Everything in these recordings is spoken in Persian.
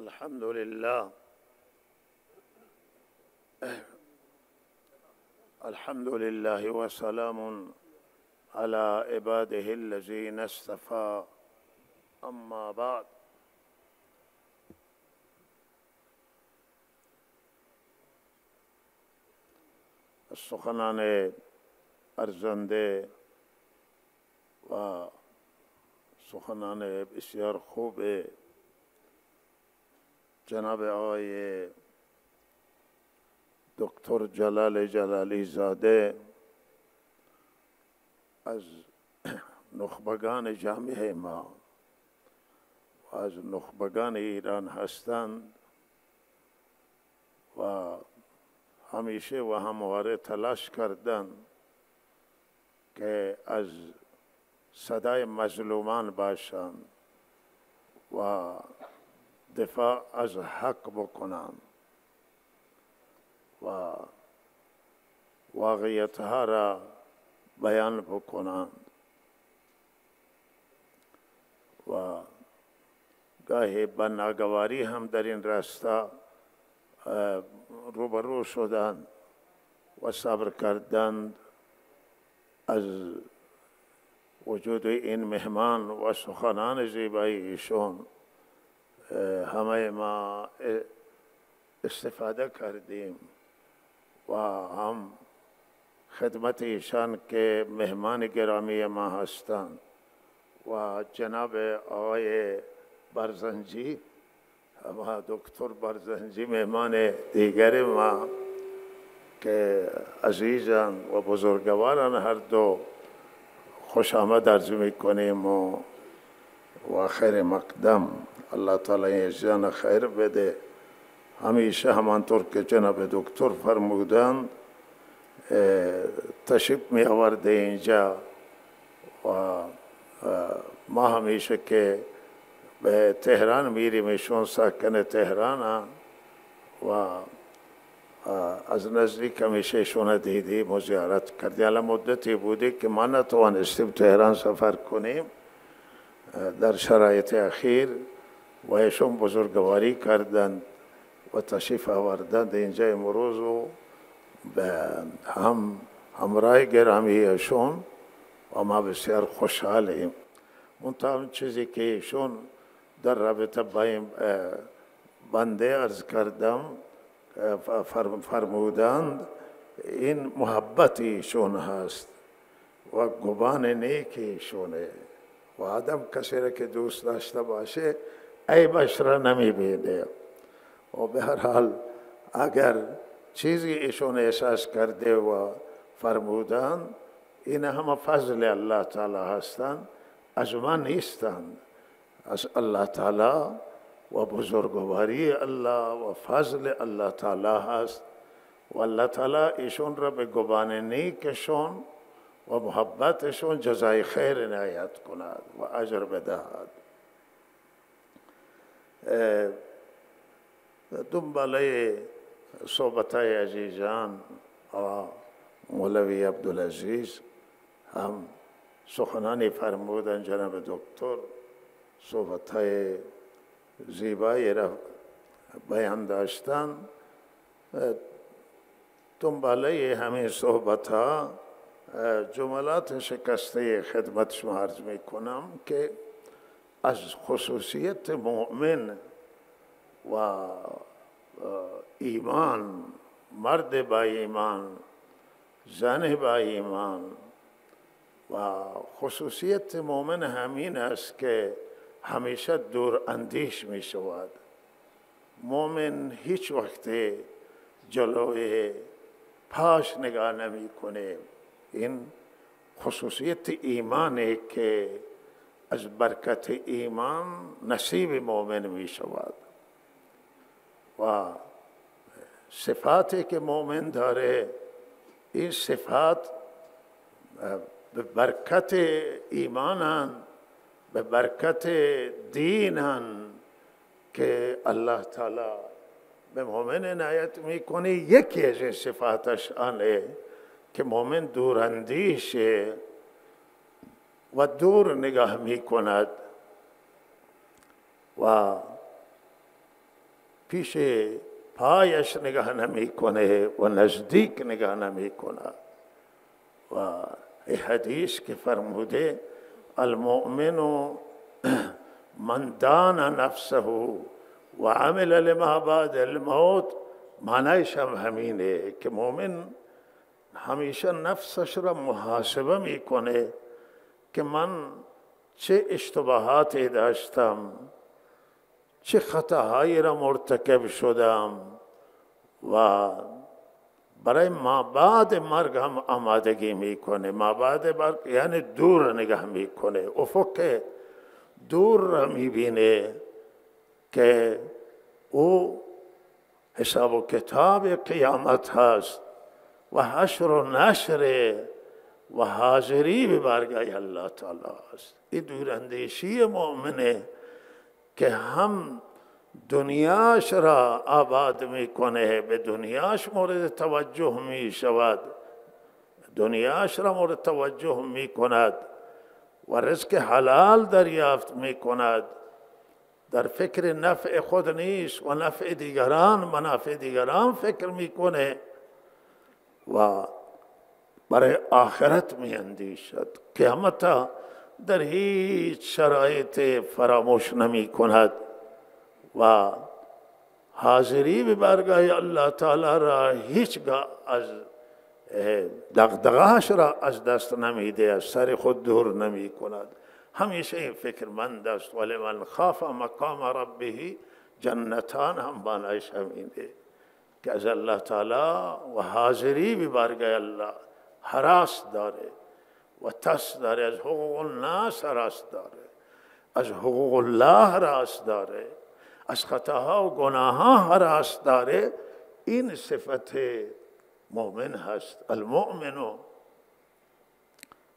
الحمد لله الحمد لله وسلام على عباده الذين اصطفى اما بعد. سخنان ارزنده و سخنان بسیار خوب جناب آقای دکتر جلال جلالی زاده از نخبگان جامعه ما و از نخبگان ایران هستند و همیشه و همواره تلاش کردند که از صدای مظلومان باشند و دفاع از حق بکنند و واقعیتها را بیان بکنند و گاهی به ناگواری هم در این راستا روبرو شدند و صبر کردند. از وجود این مهمان و سخنان زیبای ایشون همه ما استفاده کردیم و هم خدمت ایشان که مهمان گرامی ما هستند و جناب آقای برزنجی و دکتر برزنجی مهمان دیگر ما که عزیزان و بزرگواران هر دو خوش آمد عرض میکنیم و خیر مقدم. الله تعالی جان خیر بده. همیشه همانطور که جناب دکتر فرمودند تشریف می آورده اینجا و ما همیشه که به تهران میریم، ایشون ساکن تهران و از نزدیک همیشه ایشون دیدیم و زیارت کردیم. الان مدتی بوده که ما نتوانستیم تهران سفر کنیم در شرایط اخیر و ایشون بزرگواری کردند و تشریف آوردند اینجا امروز و به همراه گرامی ایشون و ما بسیار خوشحالیم. منتها چیزی که ایشون در رابطه با این بنده عرض کردم فرمودند، این محبت ایشون هست و گمان نیک ایشونه و آدم کسی را که دوست داشته باشه عیبش را نمیبینه و به هر حال اگر چیزی ایشون احساس کرده و فرمودند این همه فضل الله تعالی هستند، از من نیستند، از الله تعالی و بزرگواری الله و فضل الله تعالی هست و الله تعالی ایشون را به گمان نیکشون و محبتشون جزای خیر عنایت کند و اجر بدهد. دنباله صحبتهای عزیزان و مولوی عبدالعزیز هم سخنانی فرمودن، جناب دکتر صحبتهای زیبایی را بیان داشتن. دنباله همین صحبت ها جملات شکسته خدمت شما عرض می کنم که از خصوصیت مؤمن و ایمان، مرد با ایمان، زن با ایمان و خصوصیت مؤمن همین است که همیشه دور اندیش می شود. مؤمن هیچ وقت جلوی پاش نگاه نمی کنه. این خصوصیت ایمانه که از برکت ایمان نصیب مؤمن می شود و صفاتی که مؤمن داره این صفات به برکت ایمانن، به برکت دینن که الله تعالی به مؤمن عنایت میکنه. یکی از این صفاتش آنه که مؤمن دوراندیشه و دور نگاه میکند و پیش پایش نگاه نمیکنه و نزدیک نگاه نمیکنه. و این حدیث که فرموده المؤمن من دان نفسه و عمل لما بعد الموت، معنیش هم همینه که مؤمن همیشه نفسش را محاسبه میکنه که من چه اشتباهاتی داشتم، چه خطاهایی را مرتکب شدم و برای ما بعد مرگ هم آمادگی میکنه. ما بعد مرگ یعنی دور نگاه میکنه، افق دور را میبینه که او حساب و کتاب قیامت هست و حشر و نشر و حاضری به بارگاه الله تعالی است. این دوراندیشی مؤمنه که هم دنیاش را آباد میکنه، به دنیاش مورد توجه می شود، دنیاش را مورد توجه می کند و رزق حلال دریافت می کند، در فکر نفع خود نیست و نفع دیگران، منافع دیگران فکر میکنه و برای آخرت می اندیشد. قیامت در هیچ شرایط فراموش نمی کند و حاضری به بارگاه الله تعالی را هیچگاه از دغدغه‌اش را از دست نمیده، از سر خود دور نمی کند. همیشه این فکرمند است. ولمن خاف مقام ربه جنتان هم معنیش همینه که از الله تعالی و حاضری به بارگاه الله هراس داره و ترس داره، از حقوق الناس هراس داره، از حقوق الله هراس داره، از خطاها و گناهها هراس داره. این صفت مؤمن هست. المؤمن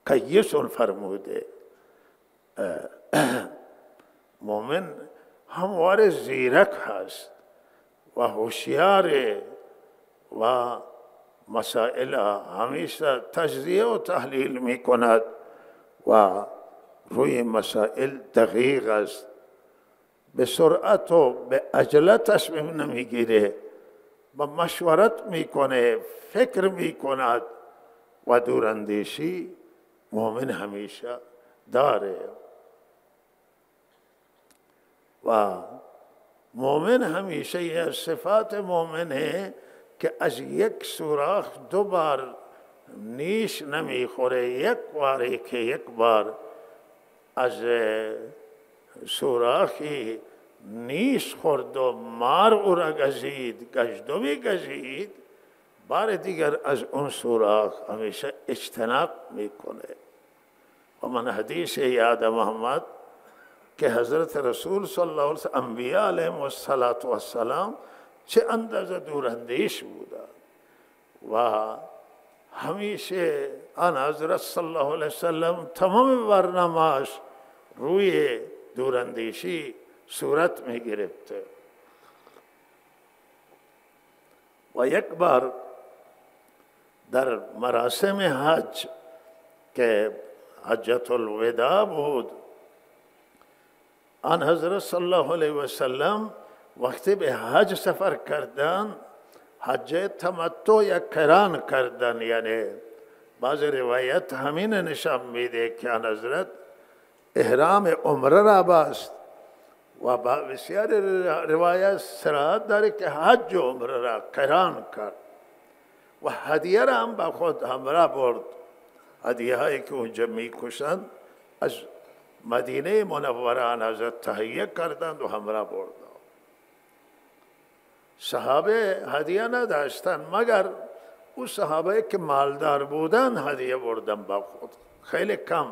کیس فرموده، مؤمن همواره زیرک هست و هوشیار و مسائل همیشه تجزیه و تحلیل می کند و روی مسائل دقیق است، به سرعت و به عجله تصمیم نمیگیره، با مشورت میکنه، فکر میکند و دوراندیشی مؤمن همیشه داره. و مؤمن همیشه یه صفات مؤمنه که از یک سوراخ دو بار نیش نمیخوره. یک باری که یک بار از سوراخی نیش خورد و مار او را گزید، گزدومی گزید، بار دیگر از اون سوراخ همیشه اجتناب میکنه. و من حدیث یاد محمد که حضرت رسول صلی الله علیه وسلم، انبیاء علیهم السلام چه اندازه دوراندیش بودند و همیشه آن حضرت صلی الله علیه وسلم تمام برنامه‌اش روی دوراندیشی صورت می گرفته. و یک بار در مراسم حج که حجت الوداع بود، آن حضرت صلی الله علیه وسلم وقتی به حج سفر کردن، حج تمتع یا قران کردن، یعنی بعض روایت همین نشان میده که آن حضرت احرام عمره را بست و بسیار روایت صراحت داره که حج و عمره را قران کرد و هدیه را هم با خود همراه برد. هدیه هایی که اونجا میکشند از مدینه منوره آن حضرت تهیه کردند و همراه بردند. صحابه هدیه نداشتند مگر او صحابه که مالدار بودن هدیه بردن با خود، خیلی کم.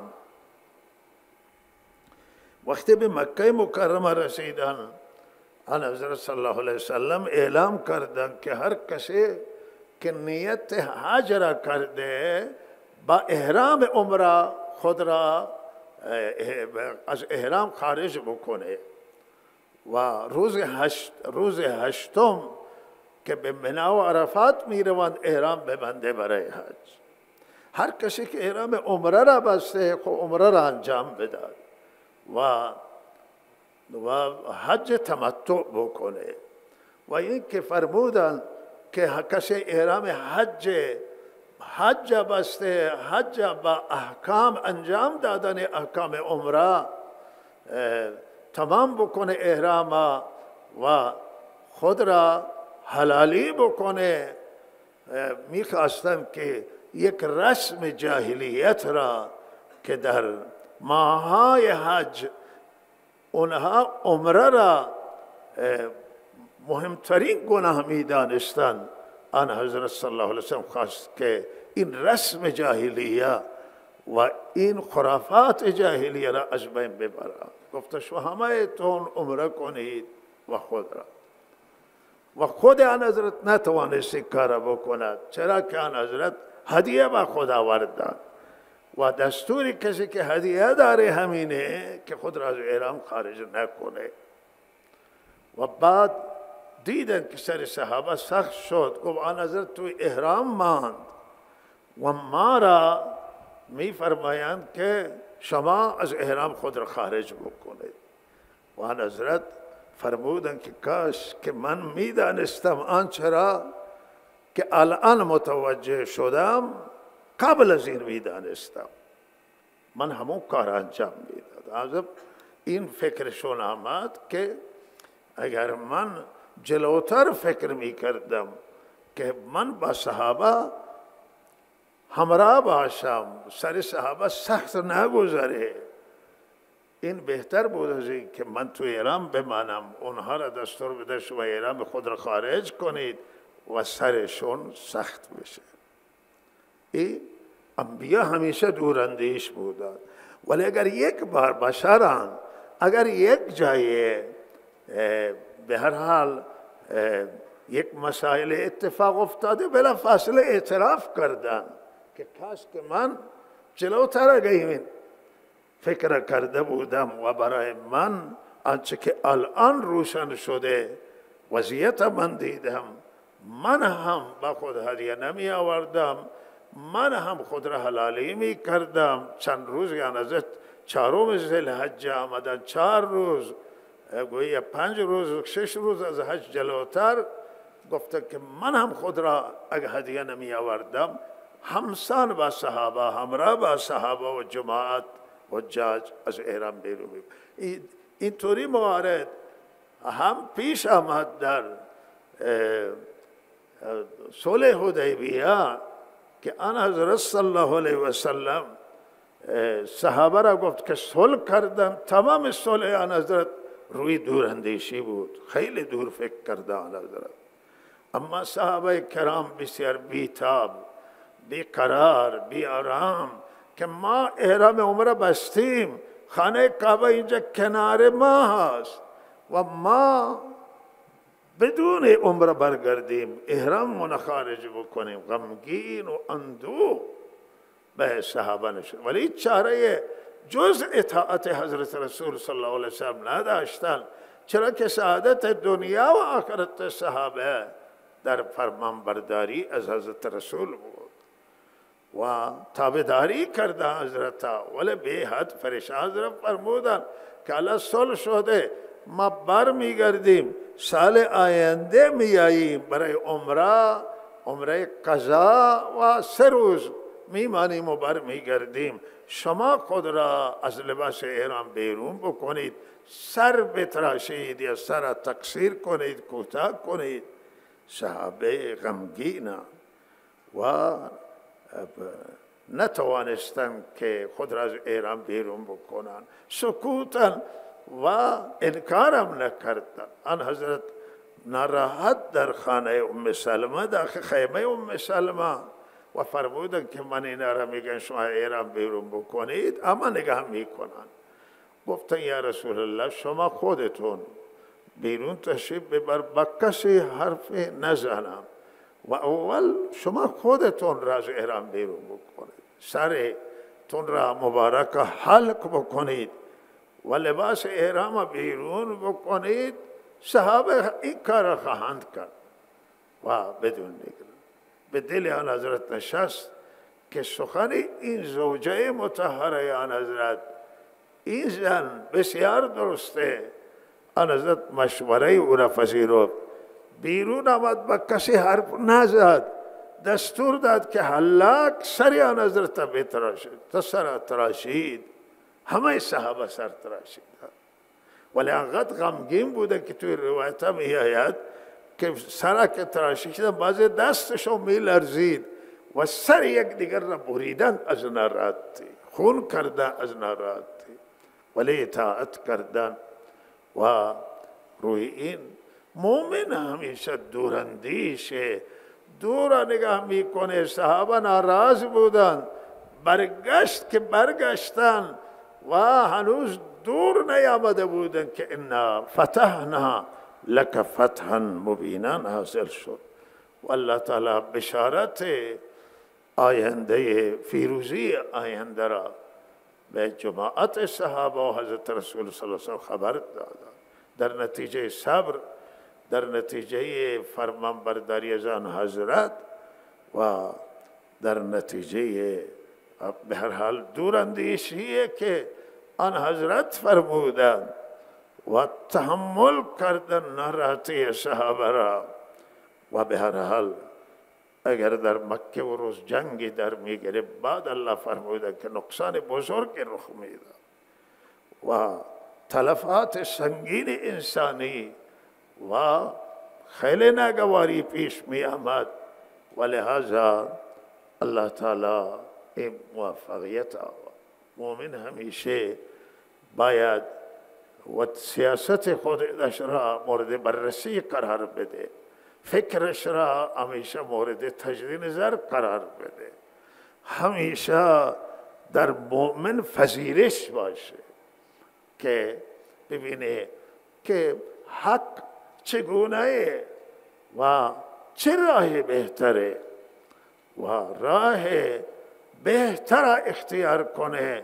وقتی به مکه مکرمه رسیدن، آن حضرت صلی الله علیه وسلم اعلام کردند که هر کسی که نیت حج را کرده با احرام عمره خود را از احرام خارج بکنه و روز هشتم که به منا و عرفات می روند احرام ببنده برای حج. هر کسی که احرام عمره را بسته خب عمره را انجام بداد و حج تمتع بکنه و این که فرمودن که کسی احرام حج بسته، حج با احکام انجام دادن احکام عمره تمام بکنه احرام و خود را حلالی بکنه. میخواستم که یک رسم جاهلیت را که در ماهای حج اونها عمره را مهمترین گناه میدانستند، آن حضرت صلی الله علیه وسلم خواست که این رسم جاهلیه و این خرافات جاهلیه را از بین ببرند. گفتش و همه تون عمره کنید و خود را. و خود آن حضرت نتوانست کار بکند، چرا که آن حضرت هدیه با خود آوردند و دستوری کسی که هدیه داره همینه که خود را از احرام خارج نکنه. و بعد دیدن که سر صحابه سخت شد، گفت آن حضرت تو احرام ماند و ما را می فرمایند که شما از احرام خود را خارج بکنید. و آن حضرت فرمودن که کاش که من می دانستم آنچه را که الان متوجه شدم قبل از این می دانستم، من همون کار انجام می دادم. این فکرشون آمد که اگر من جلوتر فکر می کردم که من با صحابه همراه باشم، سر صحابه سخت نگذره، این بهتر بود از این که من تو احرام بمانم، اونها را دستور بده شما احرام خود را خارج کنید و سرشون سخت بشه. این انبیا همیشه دوراندیش بودند. ولی اگر یک بار بشران اگر یک جای به هر حال یک مسائل اتفاق افتاده بلا فاصله اعتراف کردن که کاش که من جلوتر اگه فکر کرده بودم و برای من آنچه که الان روشن شده وضعیت من دیدم، من هم با خود هدیه نمی آوردم، من هم خود را حلالی می کردم. چند روز یعنی از 4 ذوالحج آمدن، 4 روز گویا 5 روز 6 روز از حج جلوتر گفته که من هم خود را اگه هدیه نمی آوردم همسان با صحابه، همراه با صحابه و جماعت و جاج از احرام بیرون می. اینطوری موارد هم پیش آمد در صلح حدیبیه که آن حضرت صلی الله علیه و سلم صحابه را گفت که صلح کردن، تمام صلح آن حضرت روی دوراندیشی بود، خیلی دور فکر کرده آن حضرت. اما صحابه کرام بسیار بیتاب، بیقرار، بیارام که ما احرام عمره بستیم، خانه کعبه اینجا کنار ما هست و ما بدون عمره برگردیم، احرام خارج بکنیم، غمگین و اندوه به صحابه نشد. ولی چاره جز اطاعت حضرت رسول صلی الله علیه وسلم نداشتن، چرا که سعادت دنیا و آخرت صحابه در فرمان برداری از حضرت رسول بود و تابعداری کرده حضرت. ولی به حد پریشان حضرت فرمودن که الله صلح شده، ما بر میگردیم، سال آینده میاییم برای عمره قضا و 3 روز میمانیم و بر میگردیم، شما خود را از لباس احرام بیرون بکنید، سر بتراشید یا سر تقصیر کنید، کوتاه کنید. صحابه غمگین و نتوانستند که خود را از احرام بیرون بکنند، سکوتن و انکارم نکردن. آن حضرت ناراحت در خانه ام سلمه، داخل خیمه ام سلمه و فرمودن که من اینا را میگن شما احرام بیرون بکنید، اما نگاه میکنن. گفتن یا رسول الله شما خودتون بیرون تشریف ببر، با کسی حرف نزنم و اول شما خودتون را از احرام بیرون بکنید، سرتون را مبارک حلق بکنید و لباس احرام بیرون بکنید. صحابه این کار خواهند کرد و بدون نگران به دل آن حضرت نشست که سخن این زوجه مطهره آن حضرت، این زن بسیار درسته. آن حضرت مشوره او را پذیرفت، بیرون آمد با کسی حرف نزد، دستور داد که حلاق سر آن حضرت بتراشید، تا سر تراشید، همه صحابه سر تراشید. ولی انقدر غمگین بوده که توی روایت هم می آید که سر که تراشیدن بعضی دستشو می لرزید و سر یک دیگر را بریدن از ناراحتی، خون کردن از ناراحتی، ولی اطاعت کردن. و روی این مومن همیشه دوراندیشه، دور نگاه میکنه. صحابه ناراض بودن، برگشت که برگشتن و هنوز دور نیامده بودن که انا فتحنا لک فتحا مبینا حاصل شد. و الله تعالی بشارت آینده، فیروزی آینده را به جماعت صحابه و حضرت رسول صلی الله علیه وسلم خبر داد. در نتیجه صبر، در نتیجه فرمانبرداری از آن حضرت و در نتیجه به هر حال دوراندیشیه که آن حضرت فرمودند و تحمل کردن ناراحتی صحابه را. و به هر حال اگر در مکه و روز جنگی در میگیره، بعد الله فرموده که نقصان بزرگ رخ میده و تلفات سنگین انسانی و خیلی ناگواری پیش می آمد. و لہذا الله تعالی این موفقیت آورد. مومن همیشه باید و سیاست خودش را مورد بررسی قرار بده، فکرش را همیشه مورد تجدید نظر قرار بده، همیشه در مومن پذیرش باشه که ببینه که حق چگونه و چه راه بهتره و راه بهتر اختیار کنه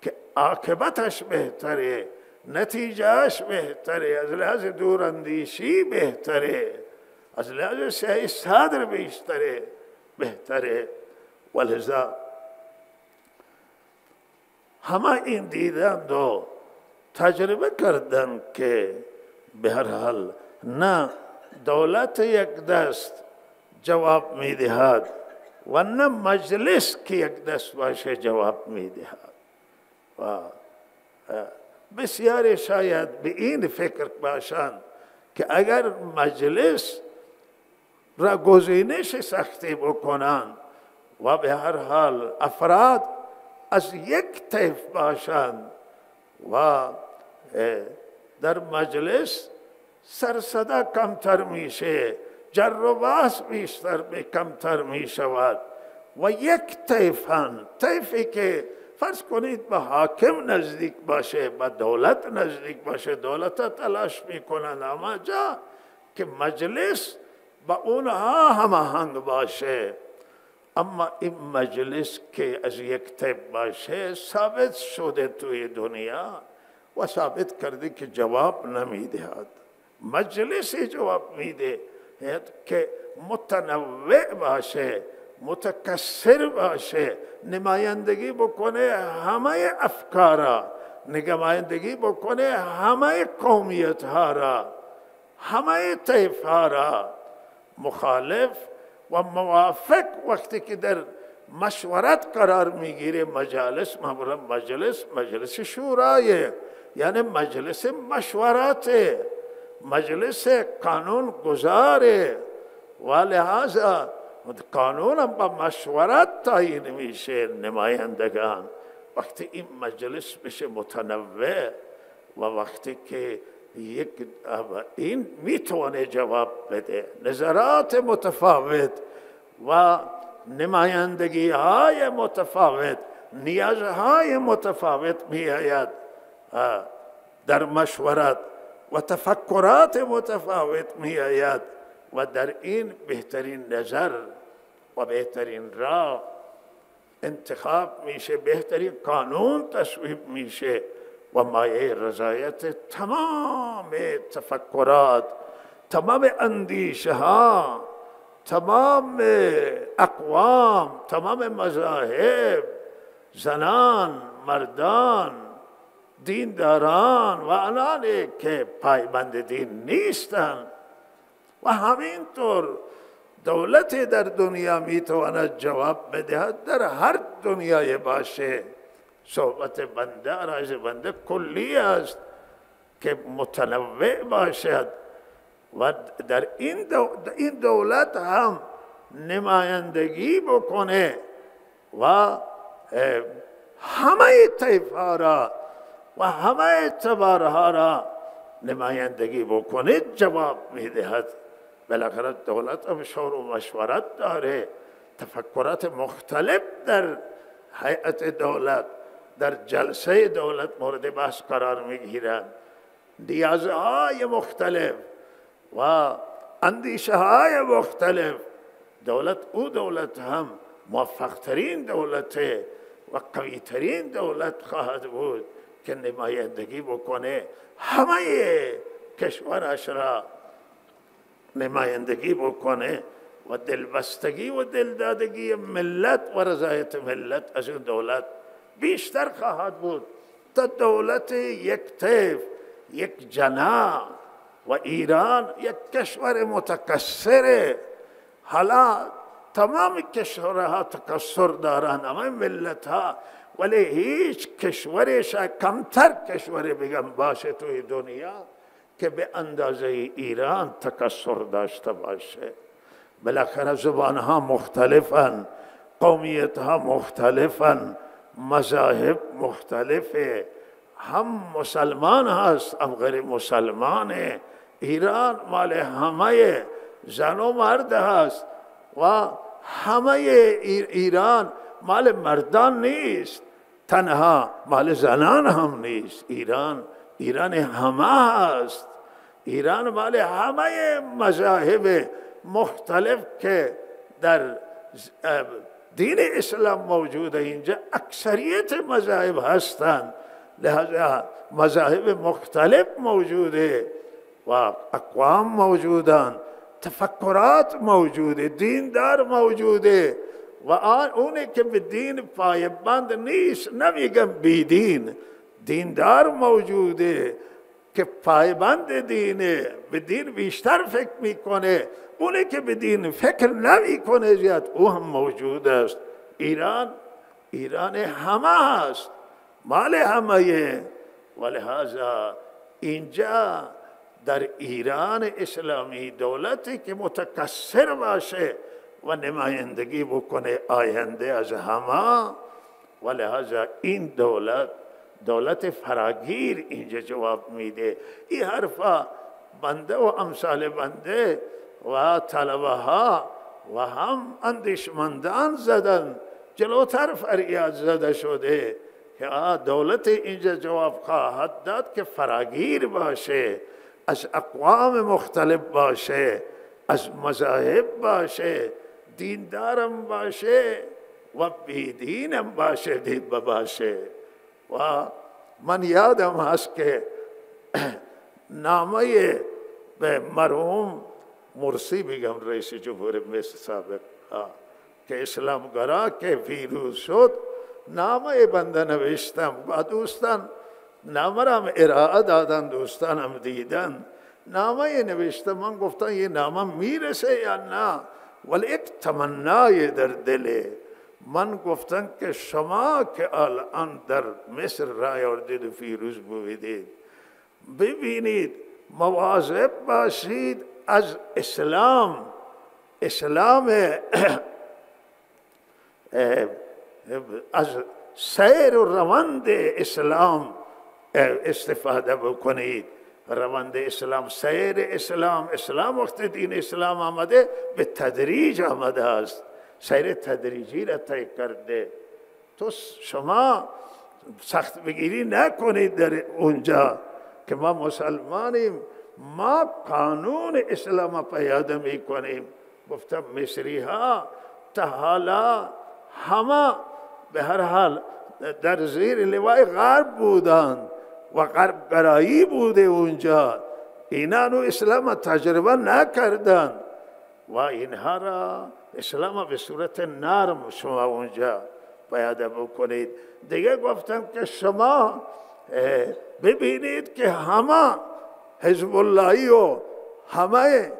که عاقبتش بهتره، نتیجهش بهتره، از لحاظ دوراندیشی بهتره، از لحاظ سعی صدر بیشتره بهتره. ولذا همه این دیدند و تجربه کردند که به هر حال نه دولت یک دست جواب میدهد و نه مجلس که یک دست باشه جواب میدهد. و بسیار شاید به این فکر باشند که اگر مجلس را گزینش سختی بکنند و به هر حال افراد از یک طیف باشند و در مجلس سرصدا کمتر میشه، جر و بحث بیشتر کمتر میشود و یک طیفن، طیفی که فرض کنید به حاکم نزدیک باشه، به دولت نزدیک باشه، دولت تلاش میکنند اما جا که مجلس با اونها هماهنگ باشه. اما این مجلس که از یک طیف باشه ثابت شده توی دنیا و ثابت کرده که جواب نمیدهد. مجلسی جواب میده که متنوع باشه، متکثر باشه، نمایندگی بکنه همه افکارا، نمایندگی بکنه همه قومیت ها را، همه طیف ها را. مخالف و موافق وقتی که در مشورت قرار میگیره، مجالس معمولا مجلس شورای، یعنی مجلس مشورت، مجلس قانون گذاره و لحاظا قانون هم با مشورت تعیین میشه. نمایندگان وقتی این مجلس بشه متنوع و وقتی که یک این میتونه جواب بده، نظرات متفاوت و نمایندگی های متفاوت، نیازهای متفاوت می آید در مشورت و تفکرات متفاوت می آید و در این بهترین نظر و بهترین راه انتخاب میشه، بهترین قانون تصویب میشه و مایه رضایت تمام تفکرات، تمام اندیشه ها، تمام اقوام، تمام مذاهب، زنان، مردان، دینداران و آنانی که پایبند دین نیستند و همینطور دولتی در دنیا میتواند جواب بدهد در هر دنیای باشه. صحبت بنده عرض بنده کلی است که متنوع باشد و در این دولت هم نمایندگی بکنه و همه طیف‌ها را و همه اعتبارها را نمایندگی بکنه جواب میدهد. بالاخره دولت هم شور و مشورت داره، تفکرات مختلف در هیئت دولت در جلسه دولت مورد بحث قرار میگیرند، نیازهای مختلف و اندیشه های مختلف. دولت هم موفق ترین دولت و قوی ترین دولت خواهد بود که نمایندگی بکنه همه کشورش را نمایندگی بکنه و دلبستگی و دلدادگی ملت و رضایت ملت از اون دولت بیشتر خواهد بود تا دولت یک طیف، یک جناح. و ایران یک کشور متکثره. حالا تمام کشورها تکثر دارند، همه ملت ها، ولی هیچ کشورش کمتر کشوری بگم باشه توی دنیا که به اندازه ایران تکثر داشته باشه. بالاخره زبان ها مختلفن، قومیت ها مختلفن، مذاهب مختلفه، هم مسلمان هست هم غیر مسلمانه. ایران مال همه زن و مرد هست و همه ایران مال مردان نیست، تنها مال زنان هم نیست. ایران همه هست. ایران مال همه مذاهب مختلف که در دین اسلام موجوده. اینجا اکثریت مذاهب هستند، لہذا مذاهب مختلف موجوده و اقوام موجودن، تفکرات موجوده، دیندار موجوده و اونی که به دین پایبند نیست نمیگم بیدین، دیندار موجوده که پایبند دینه، به دین بیشتر فکر میکنه. اونی که به دین فکر نمیکنه زیاد او هم موجود است. ایران همه هست، مال همه. ولهذا اینجا در ایران اسلامی دولتی که متکثر باشه و نمایندگی بکنه آینده از همه، ولهذا این دولت فراگیر اینجا جواب میده. این حرفا بنده و امثال بنده و طلبه ها و هم اندیشمندان زدن، جلوتر فریاد زده شده که دولت اینجا جواب خواهد داد که فراگیر باشه، از اقوام مختلف باشه، از مذاهب باشه، دیندارم باشه و بیدینم باشه. و من یادم هست که نامه به مرحوم مرسی بگم رئیس جمهور مصر سابق که اسلامگرا که پیروز شد، نامه بنده نوشتم و دوستان نامه را ارائه دادن، دوستانم دیدن. نامه نوشتم، من گفتم یه نامه میرسه یا نه، ولی یک تمنای در دله من گفتم که شما که الان در مصر رای آوردید و پیروز بودید، ببینید مواظب باشید از اسلام از سیر و روند اسلام استفاده بکنید. روند اسلام، سیر اسلام وقتی دین اسلام آمده به تدریج آمده است، سیر تدریجی را طی کرده. تو شما سخت بگیری نکنید در اونجا که ما مسلمانیم، ما قانون اسلام پیاده میکنیم. گفتم مصری ها تا حالا همه به هر حال در زیر لوای غرب بودند و غرب گرایی بوده اونجا، اینا نو اسلام تجربه نکردند و اینها را اسلام به صورت نرم شما اونجا پیاده بکنید. دیگه گفتم که شما ببینید که همه حزب اللهی و همه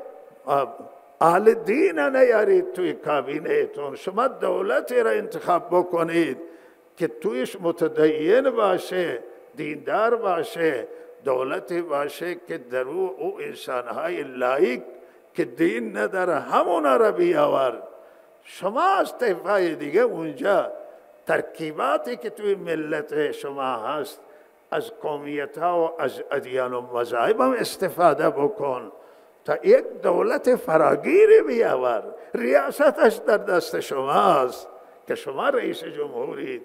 اهل دین نیارید توی کابینهتون. شما دولتی را انتخاب بکنید که تویش متدین باشه، دیندار باشه، دولتی باشه که در او انسانهای لایق که دین نداره همونا را بیاور. شما از طیفه دیگه اونجا ترکیباتی که توی ملت شما هست از قومیت ها و از ادیان و مذاهب هم استفاده بکن تا یک دولت فراگیری بیاور. ریاستش در دست شماست که شما رئیس جمهورید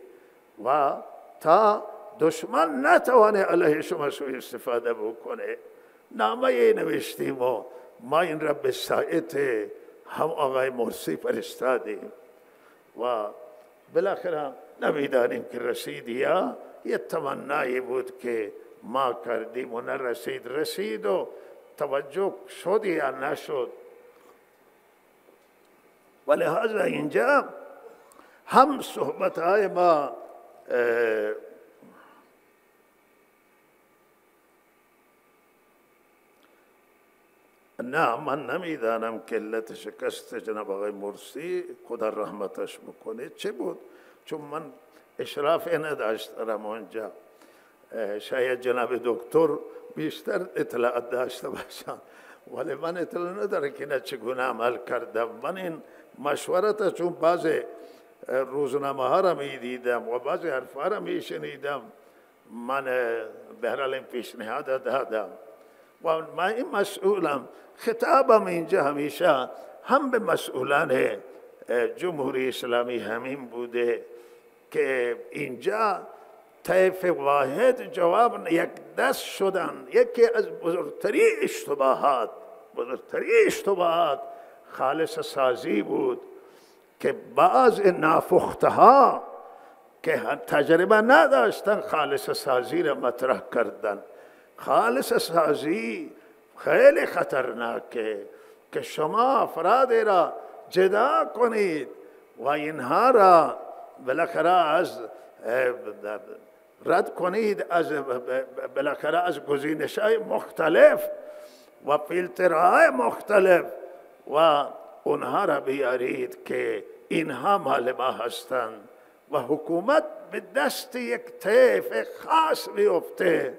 و تا دشمن نتوانه علیه شما سوء استفاده بکنه. نامه نوشتیم و ما این را به سایت هم آقای مرسی فرستادیم و بالاخره نمیدانیم که رسید یا یه تمنایی بود که ما کردیم و نرسید. رسید و توجه شد یا نشد. و لحاظا اینجا هم صحبت های ما نه من نمیدانم که علت شکست جناب آقای مرسی خدا رحمتش بکنه چه بود، چون من اشراف نداشتم اونجا. شاید جناب دکتر بیشتر اطلاعات داشته باشن، ولی من اطلاع نداره که نه چگونه عمل کردم. من این مشورت چون بعض روزنامه ها را می دیدم و بعض حرفا را می شنیدم، من به هر حال این پیشنهاد دادم و من این مسئولم. خطابم اینجا همیشه هم به مسئولان جمهوری اسلامی همین بوده که اینجا طیف واحد جواب یک دست شدن. یکی از بزرگترین اشتباهات خالص سازی بود که بعض نافخته ها که تجربه نداشتن خالص سازی را مطرح کردن. خالص سازی خیلی خطرناکه که شما افراد را جدا کنید و اینها را بالاخره از رد کنید، از بالاخره از گزینش‌های مختلف و فیلترهای مختلف و اونها را بیارید که اینها مال ما هستند و حکومت به دست یک طیف خاص بیفته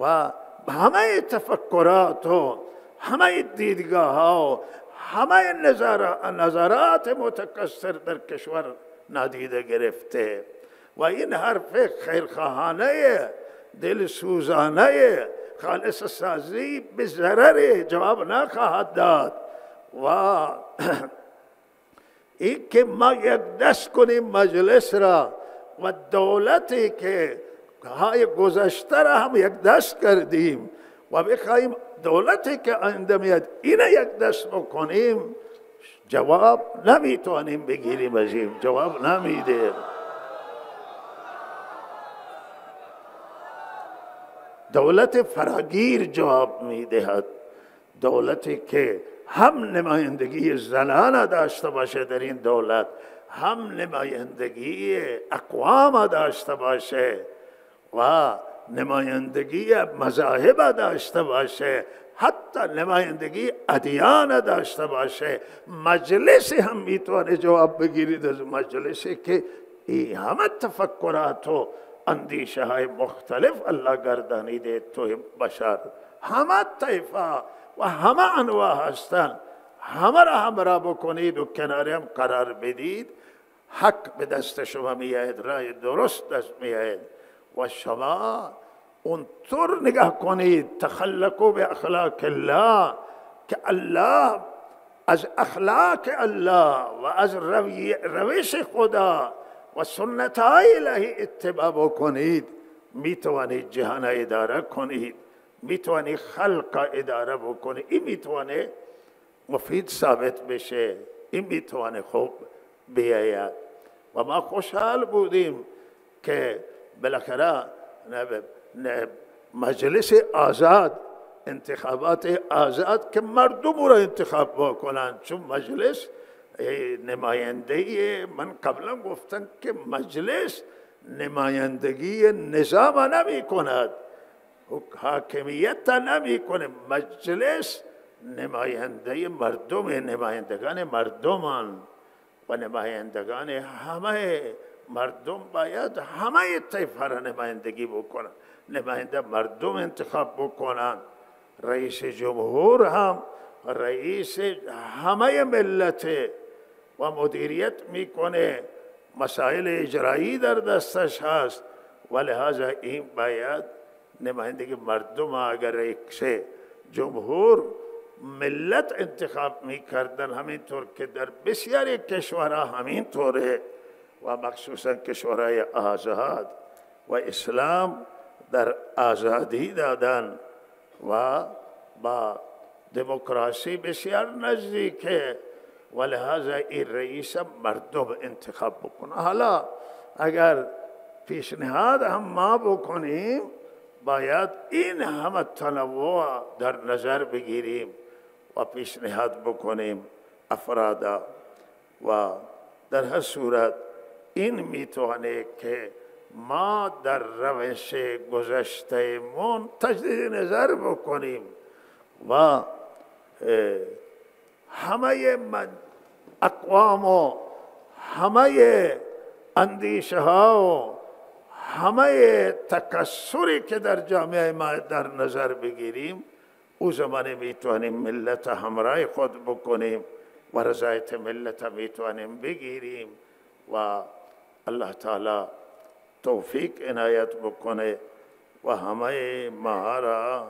و همه تفکرات و همه دیدگاه ها و همه نظرات متکثر در کشور نادیده گرفته و این حرف خیرخواهانه دلسوزانه خالص سازی به ضرر جواب نخواهد داد و این که ما یک دست کنیم مجلس را و دولتی که های گذشته را هم یک دست کردیم و بخواهیم دولتی که آینده میاد این یک دست بکنیم، جواب نمیتونیم بگیریم از این، جواب نمیده. دولت فراگیر جواب میدهد، دولتی که هم نمایندگی زنان داشته باشه در این دولت، هم نمایندگی اقوام داشته باشه و نمایندگی مذاهب داشته باشه، حتی نمایندگی ادیان داشته باشه. مجلسی هم میتونه جواب بگیرید از مجلسی که این همه تفکرات و اندیشه های مختلف الله گردانیده توی بشر، همه طیفه و همه انواع هستن، همه را همراه بکنید و کناری هم قرار بدید، حق به دست شما میاد، رای درست دست میاد و شما اونطور نگاه کنید تخلقوا به اخلاق الله که الله از اخلاق الله و از روش خدا و سنت های الهی اتباع بکنید، میتوانید جهان اداره کنید، میتوانید خلق اداره بکنید. این میتوانه مفید ثابت بشه، این میتوانه خوب بیاید و ما خوشحال بودیم که بالاخره مجلس آزاد، انتخابات آزاد که مردم را انتخاب بکنند، چون مجلس نماینده، من قبلا گفتم که مجلس نمایندگی نظام نمی کند، حاکمیت نمی کنه، مجلس نماینده مردم، نمایندگان مردمان و نمایندگان همه مردم باید همه طیفه را نمایندگی بکنن. نماینده مردم انتخاب بکنن. رئیس جمهور هم رئیس همه ملت و مدیریت میکنه، مسائل اجرایی در دستش هست و لحاظا این باید نمایندگی مردم. اگر رئیس جمهور ملت انتخاب میکردن، همینطور که در بسیاری کشورها همینطوره و مخصوصا کشورهای آزاد و اسلام در آزادی دادن و با دموکراسی بسیار نزدیکه و لحاظا این رئیس مردم انتخاب بکنه. حالا اگر پیشنهاد هم ما بکنیم باید این همه تنوع در نظر بگیریم و پیشنهاد بکنیم افرادا و در هر صورت این میتونه که ما در روش گذشتهمون تجدید نظر بکنیم و همه اقوام و همه اندیشه ها و همه تکثری که در جامعه ما در نظر بگیریم، او زمان میتونیم ملت همراه خود بکنیم و رضایت ملت میتونیم بگیریم و الله تعالی توفیق عنایت بکنه و همه ما را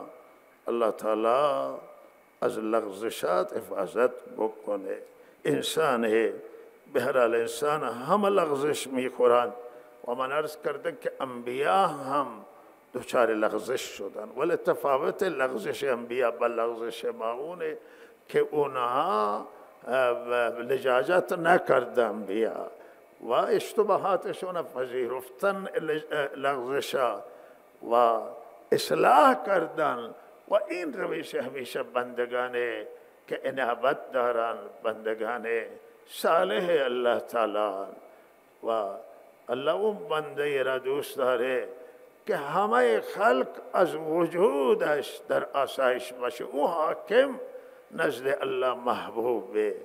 الله تعالی از لغزشات حفاظت بکنه. انسان ہے، بہرحال انسان ہم لغزش میخورند و من عرض کردم که انبیاء هم دچار لغزش شدن، ولی تفاوت لغزش انبیاء با لغزش ما اونه که اونها لجاجت نکردن انبیاء و اشتباهاتشون پذیرفتن لغزشا و اصلاح کردن و این روش همیشه بندگانه که انابت دارن، بندگان صالح الله تعالی و الله اون بنده را دوست داره که همه خلق از وجودش در آسایش باشه. او حاکم نزد الله محبوبه،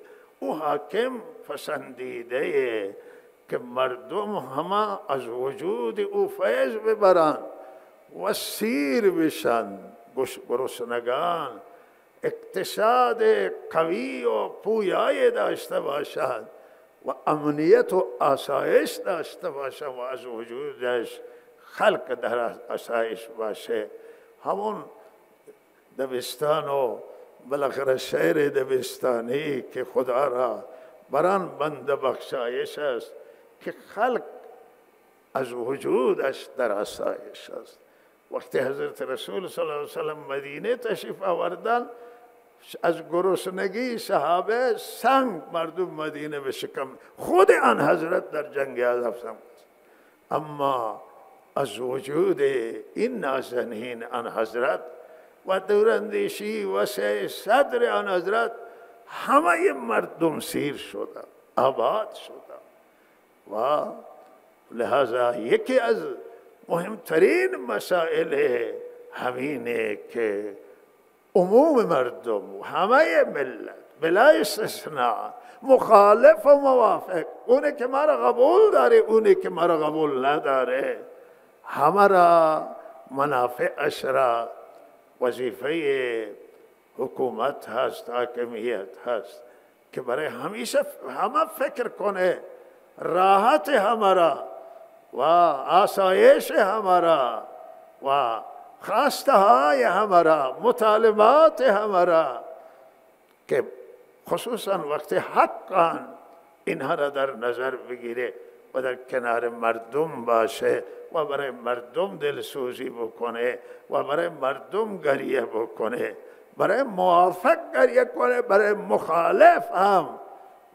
او حاکم پسندیده که مردم همه از وجود او فیض ببرن و سیر بشن، گرسنگان اقتصاد قوی و پویایی داشته باشد و امنیت و آسایش داشته باشد و از وجودش خلق در آسایش باشه. همون دبستان و بالاخره شهر دبستانی که خدا را بران بنده بخشایش است که خلق از وجودش در آسایش است. وقتی حضرت رسول صلی اللہ علیہ وسلم مدینه تشریف آوردن، از گرسنگی صحابه سنگ مردم مدینه بشکم، خود آن حضرت در جنگ احزاب سنگ، اما از وجود این نازنین آن حضرت و دوراندیشی وسع صدر آن حضرت همه مردم سیر شدن، آباد شدن و لہذا یکی از مهمترین مسائل همینه که عموم مردم و همه ملت بلا استثناء مخالف و موافق، اونه که ما را قبول داره اونه که ما را قبول نداره، همه را منافعش را وظیفه حکومت هست، حاکمیت هست که برای همیشه همه فکر کنه راحت همه را و آسایش همه را و خواسته های همه را، مطالبات همه را، که خصوصا وقتی حقا اینها را در نظر بگیره و در کنار مردم باشه و برای مردم دلسوزی بکنه و برای مردم گریه بکنه، برای موافق گریه کنه، برای مخالف هم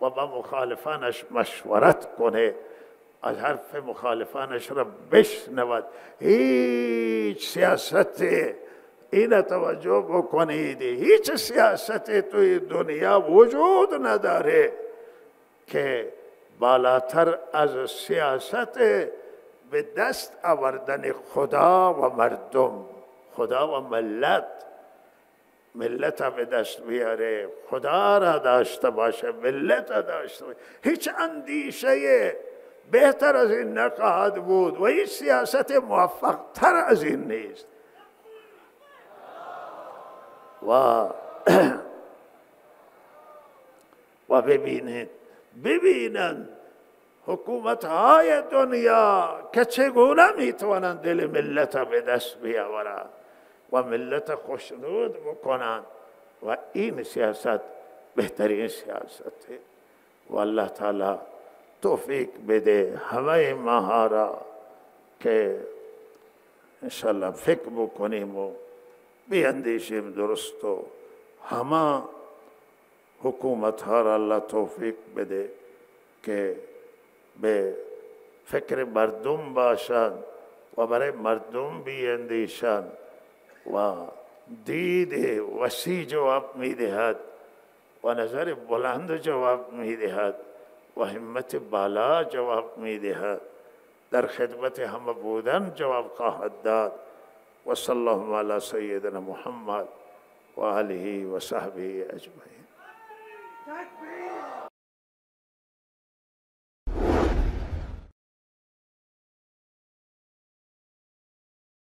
و با مخالفانش مشورت کنه، از حرف مخالفانش را بشنود. هیچ سیاست این توجه بکنید، هیچ سیاست توی دنیا وجود نداره که بالاتر از سیاست به دست آوردن خدا و مردم، خدا و ملت. ملت به دست بیاره، خدا را داشته باشه، ملت را داشته باشه. هیچ اندیشه بهتر از این نخواهد بود و هیچ سیاست موفق تر از این نیست. و ببینند حکومت های دنیا که چگونه میتوانند دل ملت به دست بیاورند و ملت خوشنود بکنند و این سیاست بهترین سیاسته. و الله تعالی توفیق بده همه ما را که انشالله فکر بکنیم و بیندیشیم درست و همه حکومت ها را الله توفیق بده که به فکر مردم باشند و برای مردم بیندیشند و دید وسیع جواب میدهد و نظر بلند جواب میدهد و همت بالا جواب میدهد، در خدمت همه بودن جواب خواهد داد. و صلی الله علی سیدنا محمد و آله و صحبه اجمعین.